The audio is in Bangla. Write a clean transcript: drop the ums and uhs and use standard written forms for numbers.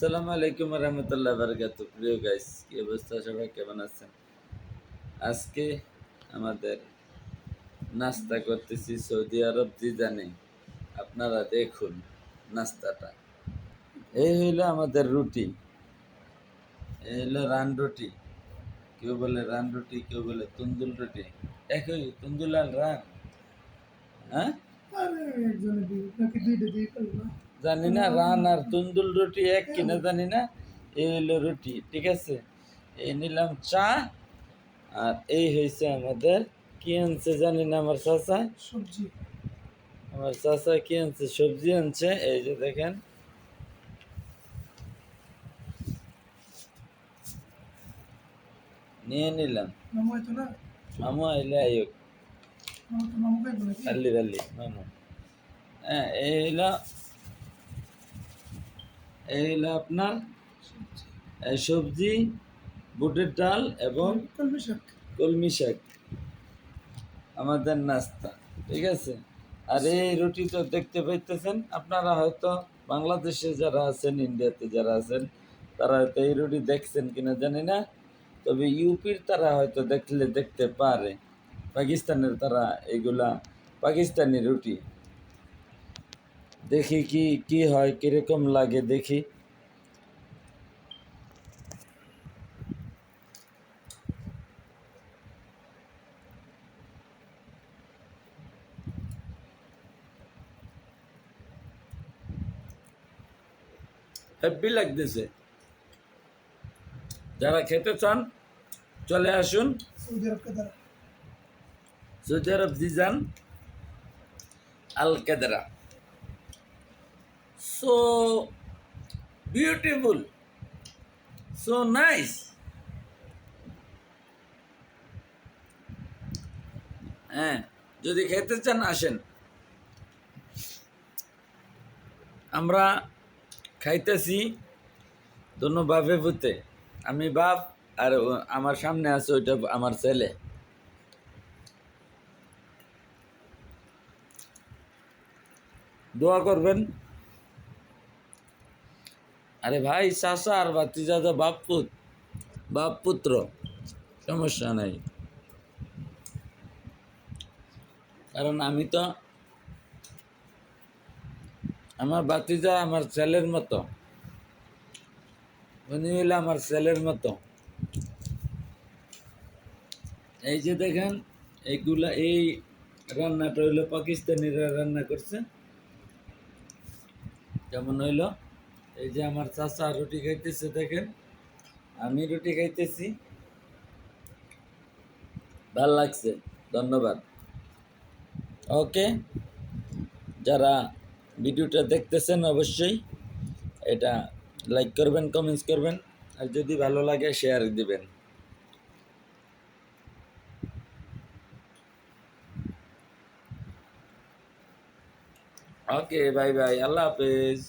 আসসালামু আলাইকুম রহমতুল্লাহ বারকাত। প্রিয় গাইস, কি অবস্থা? সবাই কেমন আছেন? আজকে আমাদের নাস্তা করতেছি সৌদি আরব জিজানে। আপনারা দেখুন নাস্তাটা। এই হইলো আমাদের রুটি, এই হইলো রান রুটি। কেউ বলে রান রুটি, কেউ বলে তন্দুল রুটি। একই তন্দুল আর রান। হ্যাঁ, জানি না রান আর তন্দুল রুটি এক কিনা জানি না। এই হইলো রুটি, ঠিক আছে। এই নিলাম চা, আর এই হয়েছে আমাদের কি আনছে জানি না আমার চাচা। সবজি, আমার চাচা কি আনছে? সবজি আনছে। এই যে দেখেন, নিয়ে নিলাম। মামু আইলে আইক, আল্লি আল্লি মামু। হ্যাঁ, এই হইলো আপনার এই সবজি, বুটের ডাল এবং কলমি শাক আমাদের নাস্তা, ঠিক আছে। আর এই রুটি তো দেখতে পাইতেছেন আপনারা, হয়তো বাংলাদেশে যারা আছেন, ইন্ডিয়াতে যারা আছেন, তারা হয়তো এই রুটি দেখছেন কিনা জানি না। তবে ইউপির তারা হয়তো দেখতে পারে। পাকিস্তানের তারা এগুলা পাকিস্তানি রুটি। দেখি কি কি হয়, কিরকম লাগে দেখি। হেব্বি লাগতেছে। যারা খেতে চান চলে আসুন সৌদি আরব জিজান আল কেদরা। So beautiful, so nice. হ্যাঁ, যদি খেতে চান আসেন। আমরা খাইতেছি দোনো বাপে পুতে। আমি বাপ, আর আমার সামনে আছে ওইটা আমার ছেলে। দোয়া করবেন। আরে ভাই, চাচা আর ভাতিজা তো বাপ পুত্র, সমস্যা নাই। কারণ আমি তো, আমার ভাতিজা আমার ছেলের মতো, উনি হইলে আমার ছেলের মতো। এই যে দেখেন, এইগুলা এই রান্নাটা হইলো পাকিস্তানিরা রান্না করছে। কেমন হইলো? এই যে আমার চাচা রুটি খাইতেছে দেখেন, আমি রুটি খাইতেছি। ভাল লাগছে, ধন্যবাদ। ওকে, যারা ভিডিওটা দেখতেছেন অবশ্যই এটা লাইক করবেন, কমেন্টস করবেন, আর যদি ভালো লাগে শেয়ার দিবেন। ওকে, বাই বাই, আল্লাহ হাফেজ।